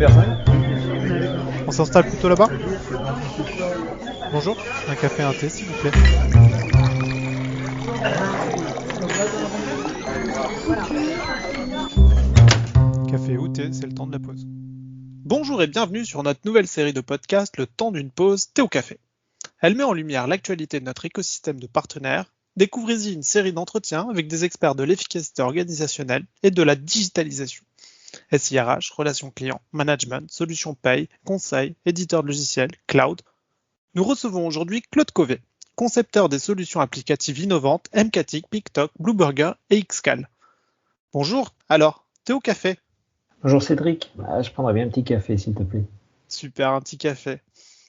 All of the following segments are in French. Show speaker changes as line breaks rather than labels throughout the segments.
personnes.
On s'installe plutôt là-bas. Bonjour, un café et un thé s'il vous plaît. Café ou thé, c'est le temps de la pause. Bonjour et bienvenue sur notre nouvelle série de podcasts Le temps d'une pause, thé au café. Elle met en lumière l'actualité de notre écosystème de partenaires. Découvrez-y une série d'entretiens avec des experts de l'efficacité organisationnelle et de la digitalisation. SIRH, relations clients, management, solutions paye, conseil, éditeur de logiciels, cloud. Nous recevons aujourd'hui Claude Cauvet, concepteur des solutions applicatives innovantes MCATIC, PicTok, Blueburger et Xcal. Bonjour, alors, thé au café?
Bonjour Cédric, je prendrais bien un petit café s'il te plaît.
Super, un petit café.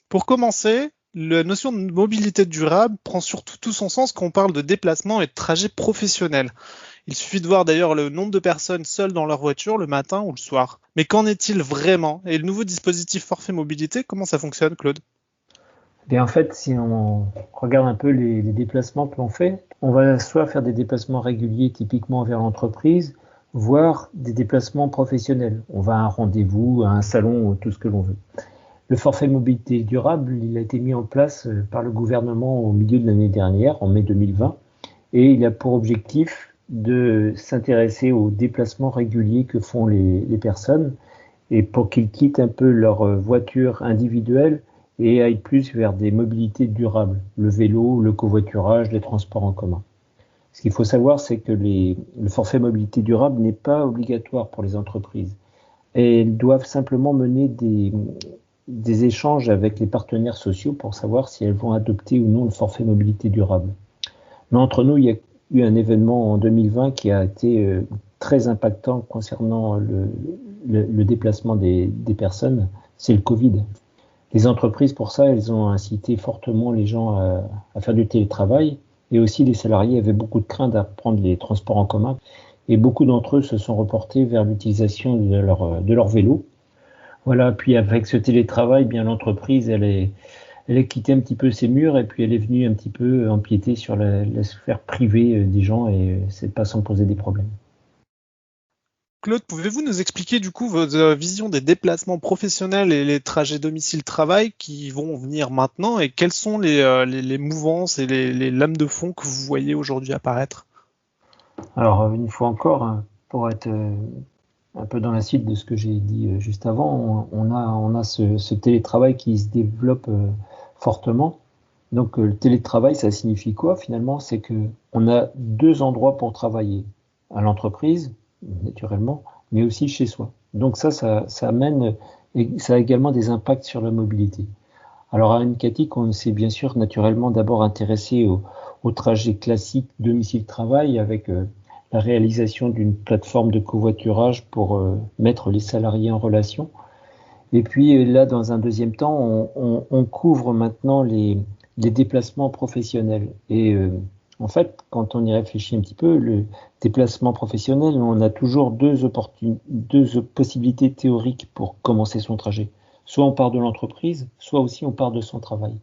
Pour commencer, la notion de mobilité durable prend surtout tout son sens quand on parle de déplacement et de trajet professionnel. Il suffit de voir d'ailleurs le nombre de personnes seules dans leur voiture le matin ou le soir. Mais qu'en est-il vraiment? Et le nouveau dispositif forfait mobilité, comment ça fonctionne, Claude?
Bien, en fait, si on regarde un peu les déplacements que l'on fait, on va soit faire des déplacements réguliers typiquement vers l'entreprise, voire des déplacements professionnels. On va à un rendez-vous, à un salon, tout ce que l'on veut. Le forfait mobilité durable, il a été mis en place par le gouvernement au milieu de l'année dernière, en mai 2020, et il a pour objectif de s'intéresser aux déplacements réguliers que font les personnes et pour qu'ils quittent un peu leur voiture individuelle et aillent plus vers des mobilités durables, le vélo, le covoiturage, les transports en commun. Ce qu'il faut savoir, c'est que le forfait mobilité durable n'est pas obligatoire pour les entreprises. Et elles doivent simplement mener des échanges avec les partenaires sociaux pour savoir si elles vont adopter ou non le forfait mobilité durable. Mais entre nous, il y a eu un événement en 2020 qui a été très impactant concernant le déplacement des personnes, c'est le Covid. Les entreprises, pour ça, elles ont incité fortement les gens à faire du télétravail, et aussi les salariés avaient beaucoup de crainte à prendre les transports en commun, et beaucoup d'entre eux se sont reportés vers l'utilisation de leur vélo. Voilà, puis avec ce télétravail, bien l'entreprise, elle a quitté un petit peu ses murs et puis elle est venue un petit peu empiéter sur la sphère privée des gens et c'est pas sans poser des problèmes.
Claude, pouvez-vous nous expliquer du coup votre vision des déplacements professionnels et les trajets domicile-travail qui vont venir maintenant et quelles sont les mouvances et les lames de fond que vous voyez aujourd'hui apparaître?
Alors une fois encore, pour être un peu dans la suite de ce que j'ai dit juste avant, on a ce télétravail qui se développe fortement. Donc le télétravail, ça signifie quoi finalement? C'est que on a deux endroits pour travailler, à l'entreprise, naturellement, mais aussi chez soi. Donc ça amène, et ça a également des impacts sur la mobilité. Alors à Encatic, on s'est bien sûr naturellement d'abord intéressé au trajet classique domicile-travail avec la réalisation d'une plateforme de covoiturage pour mettre les salariés en relation. Et puis là, dans un deuxième temps, on couvre maintenant les déplacements professionnels. Et en fait, quand on y réfléchit un petit peu, le déplacement professionnel, on a toujours deux possibilités théoriques pour commencer son trajet. Soit on part de l'entreprise, soit aussi on part de son travail.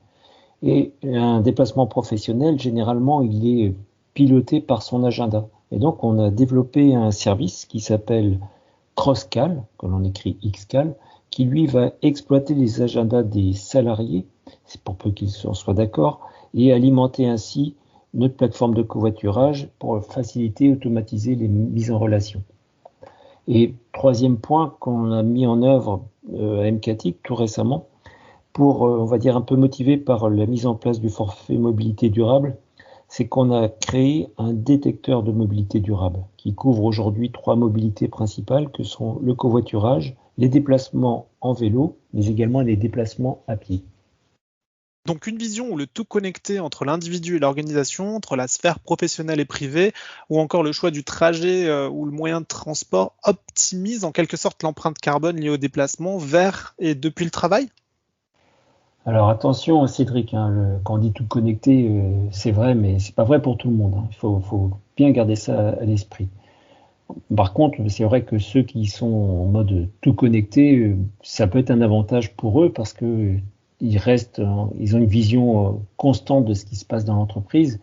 Et un déplacement professionnel, généralement, il est piloté par son agenda. Et donc, on a développé un service qui s'appelle CrossCal, que l'on écrit Xcal, qui lui va exploiter les agendas des salariés, c'est pour peu qu'ils en soient d'accord, et alimenter ainsi notre plateforme de covoiturage pour faciliter et automatiser les mises en relation. Et troisième point qu'on a mis en œuvre à MCATIC tout récemment, pour, on va dire, un peu motivé par la mise en place du forfait mobilité durable, c'est qu'on a créé un détecteur de mobilité durable qui couvre aujourd'hui 3 mobilités principales que sont le covoiturage, les déplacements en vélo, mais également les déplacements à pied.
Donc une vision où le tout connecté entre l'individu et l'organisation, entre la sphère professionnelle et privée, ou encore le choix du trajet ou le moyen de transport optimise en quelque sorte l'empreinte carbone liée au déplacement vers et depuis le travail?
Alors attention Cédric, quand on dit tout connecté, c'est vrai, mais c'est pas vrai pour tout le monde. Il faut bien garder ça à l'esprit. Par contre, c'est vrai que ceux qui sont en mode tout connecté, ça peut être un avantage pour eux parce que ils ont une vision constante de ce qui se passe dans l'entreprise.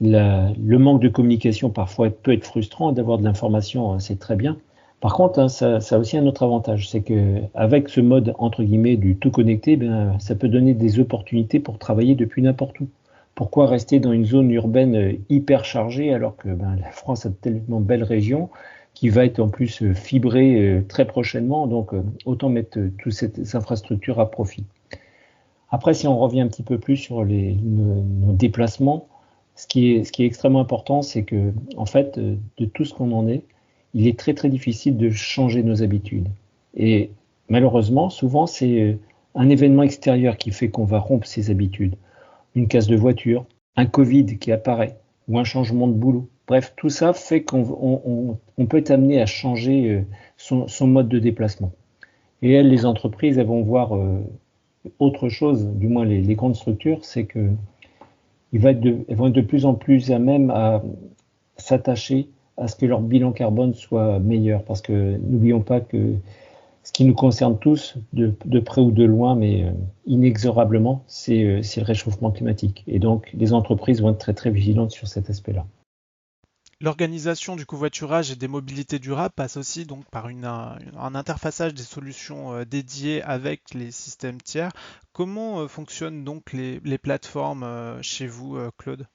Le manque de communication parfois peut être frustrant. D'avoir de l'information, c'est très bien. Par contre, hein, ça a aussi un autre avantage, c'est que avec ce mode entre guillemets du tout connecté, ben, ça peut donner des opportunités pour travailler depuis n'importe où. Pourquoi rester dans une zone urbaine hyper chargée alors que ben, la France a de tellement belles régions qui va être en plus fibrée très prochainement, donc autant mettre toutes ces infrastructures à profit. Après, si on revient un petit peu plus sur nos déplacements, ce qui est extrêmement important, c'est que, en fait, de tout ce qu'on en est, il est très très difficile de changer nos habitudes. Et malheureusement, souvent, c'est un événement extérieur qui fait qu'on va rompre ses habitudes. Une casse de voiture, un Covid qui apparaît, ou un changement de boulot. Bref, tout ça fait qu'on peut être amené à changer son mode de déplacement. Et elles, les entreprises, elles vont voir autre chose, du moins les grandes structures, c'est que elles vont être de plus en plus à même à s'attacher à ce que leur bilan carbone soit meilleur. Parce que n'oublions pas que ce qui nous concerne tous, de près ou de loin, mais inexorablement, c'est le réchauffement climatique. Et donc, les entreprises vont être très très vigilantes sur cet aspect-là.
L'organisation du covoiturage et des mobilités durables passe aussi donc par un interfaçage des solutions dédiées avec les systèmes tiers. Comment fonctionnent donc les plateformes chez vous, Claude?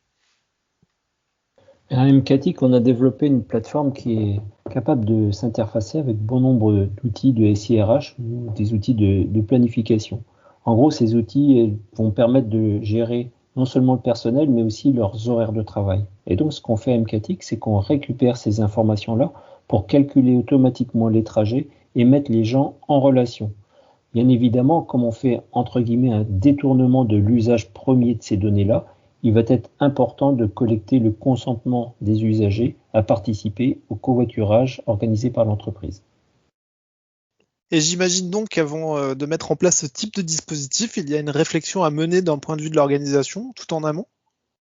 À MCATIC, on a développé une plateforme qui est capable de s'interfacer avec bon nombre d'outils de SIRH ou des outils de planification. En gros, ces outils vont permettre de gérer non seulement le personnel, mais aussi leurs horaires de travail. Et donc, ce qu'on fait à MCATIC, c'est qu'on récupère ces informations-là pour calculer automatiquement les trajets et mettre les gens en relation. Bien évidemment, comme on fait entre guillemets un détournement de l'usage premier de ces données-là, il va être important de collecter le consentement des usagers à participer au covoiturage organisé par l'entreprise.
Et j'imagine donc qu'avant de mettre en place ce type de dispositif, il y a une réflexion à mener d'un point de vue de l'organisation, tout en amont?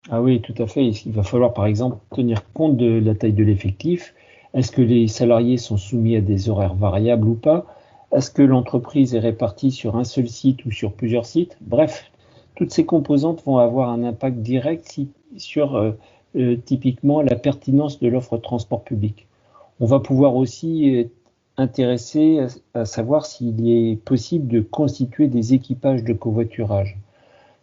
Ah oui, tout à fait. Il va falloir par exemple tenir compte de la taille de l'effectif. Est-ce que les salariés sont soumis à des horaires variables ou pas? Est-ce que l'entreprise est répartie sur un seul site ou sur plusieurs sites? Bref, toutes ces composantes vont avoir un impact direct sur typiquement la pertinence de l'offre de transport public. On va pouvoir aussi être intéressé à savoir s'il est possible de constituer des équipages de covoiturage.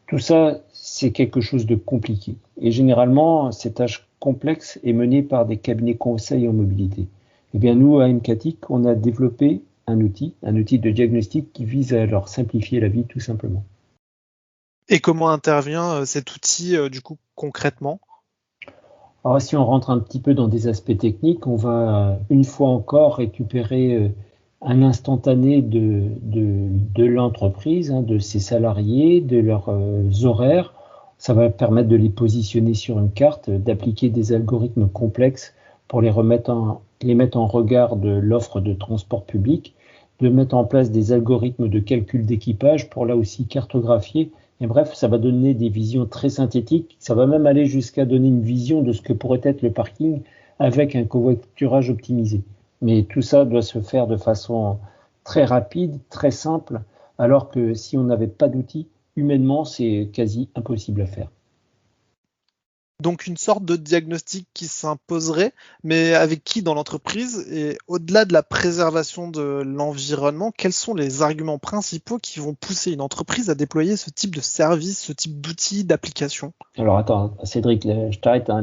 Tout ça, c'est quelque chose de compliqué. Et généralement, cette tâche complexe est menée par des cabinets conseils en mobilité. Eh bien, nous, à MCATIC, on a développé un outil de diagnostic qui vise à leur simplifier la vie tout simplement.
Et comment intervient cet outil du coup concrètement?
Alors, si on rentre un petit peu dans des aspects techniques, on va une fois encore récupérer un instantané de l'entreprise, de ses salariés, de leurs horaires. Ça va permettre de les positionner sur une carte, d'appliquer des algorithmes complexes pour les mettre en regard de l'offre de transport public, de mettre en place des algorithmes de calcul d'équipage pour là aussi cartographier. Et bref, ça va donner des visions très synthétiques. Ça va même aller jusqu'à donner une vision de ce que pourrait être le parking avec un covoiturage optimisé. Mais tout ça doit se faire de façon très rapide, très simple, alors que si on n'avait pas d'outils, humainement, c'est quasi impossible à faire.
Donc une sorte de diagnostic qui s'imposerait, mais avec qui dans l'entreprise? Et au-delà de la préservation de l'environnement, quels sont les arguments principaux qui vont pousser une entreprise à déployer ce type de service, ce type d'outils, d'application?
Alors attends, Cédric, là, je t'arrête. La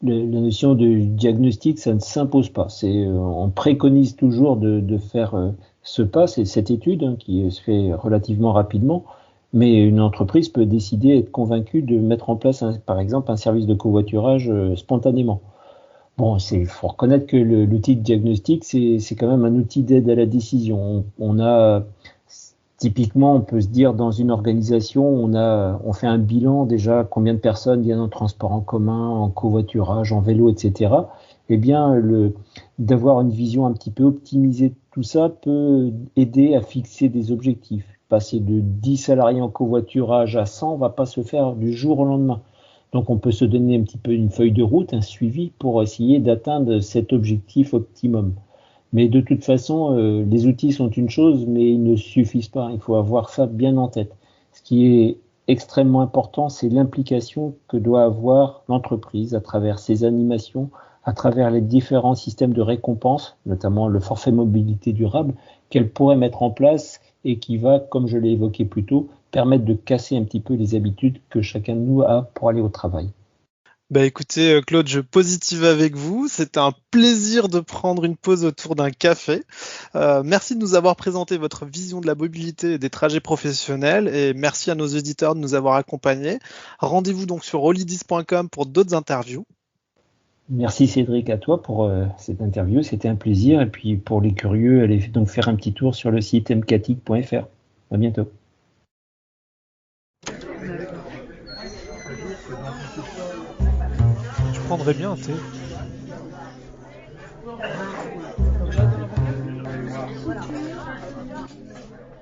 notion de diagnostic, ça ne s'impose pas. On préconise toujours de faire ce pas, c'est cette étude qui se fait relativement rapidement. Mais une entreprise peut décider, être convaincue de mettre en place, par exemple, un service de covoiturage spontanément. Bon, il faut reconnaître que l'outil de diagnostic, c'est quand même un outil d'aide à la décision. On a typiquement, on peut se dire dans une organisation, on fait un bilan déjà combien de personnes viennent en transport en commun, en covoiturage, en vélo, etc. Eh bien, d'avoir une vision un petit peu optimisée de tout ça peut aider à fixer des objectifs. Passer de 10 salariés en covoiturage à 100 va pas se faire du jour au lendemain. Donc, on peut se donner un petit peu une feuille de route, un suivi pour essayer d'atteindre cet objectif optimum. Mais de toute façon, les outils sont une chose, mais ils ne suffisent pas. Il faut avoir ça bien en tête. Ce qui est extrêmement important, c'est l'implication que doit avoir l'entreprise à travers ses animations, à travers les différents systèmes de récompense, notamment le forfait mobilité durable, qu'elle pourrait mettre en place et qui va, comme je l'ai évoqué plus tôt, permettre de casser un petit peu les habitudes que chacun de nous a pour aller au travail.
Bah écoutez, Claude, je positive avec vous. C'était un plaisir de prendre une pause autour d'un café. Merci de nous avoir présenté votre vision de la mobilité et des trajets professionnels et merci à nos auditeurs de nous avoir accompagnés. Rendez-vous donc sur holidis.com pour d'autres interviews.
Merci Cédric à toi pour cette interview, c'était un plaisir. Et puis pour les curieux, allez donc faire un petit tour sur le site mcatic.fr. À bientôt.
Je prendrais bien un thé.